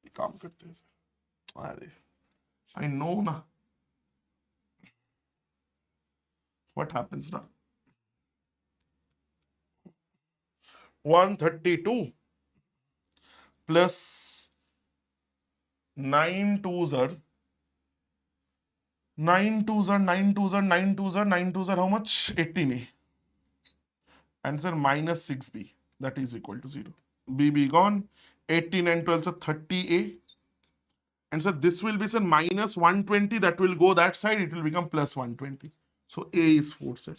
S1: ये काम करते हैं sir. अरे, I know ना. What happens now? 132 plus 9 twos are 9 twos are 9 twos are 9 twos are 9 twos are how much? 18a. And sir, minus 6b, that is equal to 0. B gone. 18 and 12 are 30a. And so this will be sir minus 120, that will go that side, it will become plus 120. So a is 4, sir.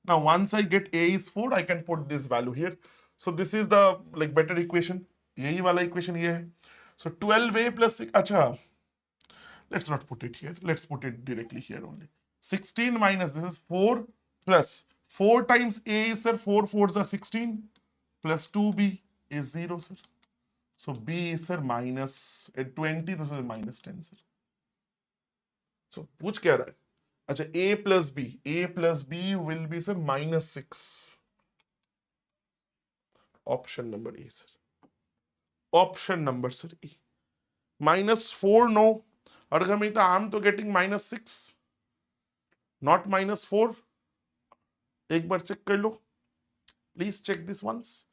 S1: Now once I get a is 4, I can put this value here. So this is the like better equation. यही वाला equation ये है. So 12a plus 6, अच्छा, let's not put it here. Let's put it directly here only. 16 minus this is 4 plus 4 times a is sir 4 4s are 16 plus 2b is 0, sir. So b is sir minus 20, this is minus 10, sir. So पूछ क्या रहा है? अच्छा, a plus b will be sir minus 6. Option number A, sir. Option number sir E. Minus 4, no. Arghamita, I'm to getting minus 6. Not minus 4. एक बार check कर लो. Please check this once.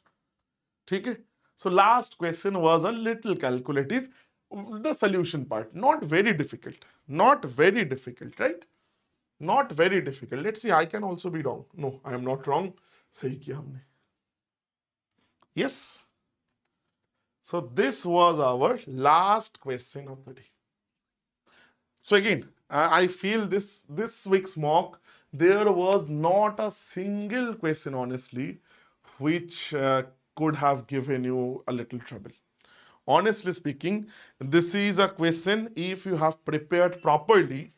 S1: ठीक है? So last question was a little calculative. The solution part, not very difficult. Not very difficult, right? Not very difficult. Let's see, I can also be wrong. No, I am not wrong. सही किया हमने. Yes. So this was our last question of the day. So again, I feel this week's mock, there was not a single question, honestly, which could have given you a little trouble. Honestly speaking, this is a question, if you have prepared properly,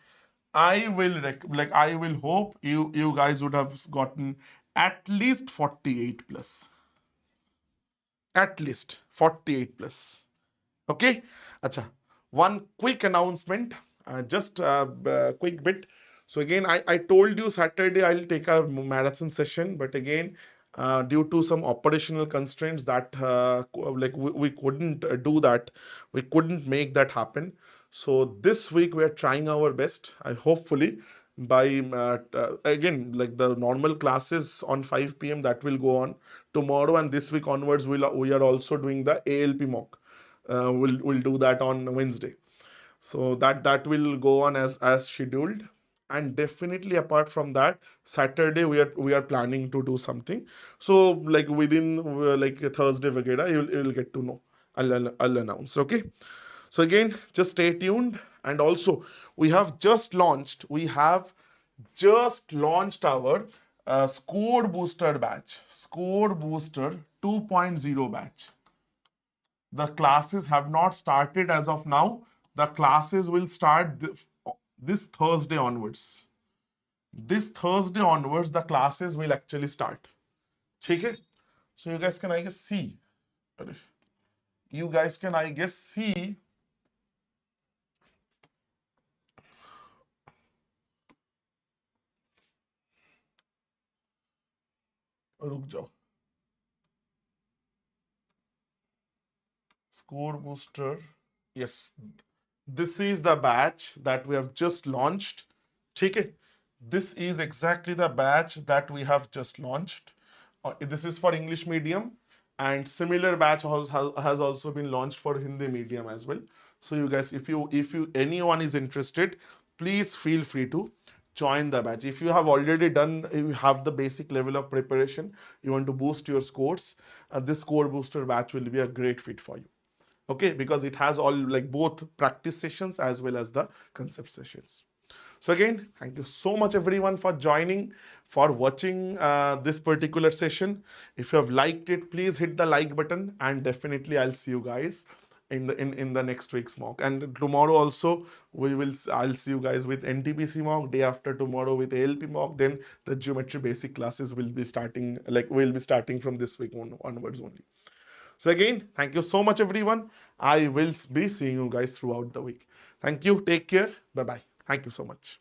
S1: I will hope you guys would have gotten at least 48 plus. At least 48 plus. Okay? Acha. One quick announcement, just a quick bit. So again, I told you Saturday I'll take a marathon session, but again, due to some operational constraints that we couldn't do that. We couldn't make that happen. So this week we are trying our best. I hopefully by again, like the normal classes on 5 p.m. that will go on tomorrow, and this week onwards we are also doing the ALP mock. We'll do that on Wednesday. So that will go on as scheduled. And definitely apart from that, Saturday we are planning to do something. So like within like Thursday vagera, you'll get to know. I'll announce. Okay. So again, just stay tuned. And also we have just launched our Score Booster batch, Score Booster 2.0 batch. The classes have not started as of now. The classes will start this Thursday onwards. This Thursday onwards, the classes will actually start. Okay? So you guys can, I guess, see. You guys can, I guess, see. रुक जाओ. Score Booster. Yes. This is the batch that we have just launched. Okay? This is exactly the batch that we have just launched. This is for English medium. and similar batch has also been launched for Hindi medium as well. So you guys, if you anyone is interested, please feel free to join the batch. If you have already done, you have the basic level of preparation, you want to boost your scores, this score booster batch will be a great fit for you. Okay, because it has all like both practice sessions as well as the concept sessions. So again, thank you so much everyone for joining, for watching this particular session. If you have liked it, please hit the like button, and definitely I'll see you guys in the next week's mock. And tomorrow also I'll see you guys with NTPC mock. Day after tomorrow with ALP mock. Then the geometry basic classes will be starting, like we'll be starting from this week onwards only. So again, thank you so much everyone. I will be seeing you guys throughout the week. Thank you. Take care. Bye bye. Thank you so much.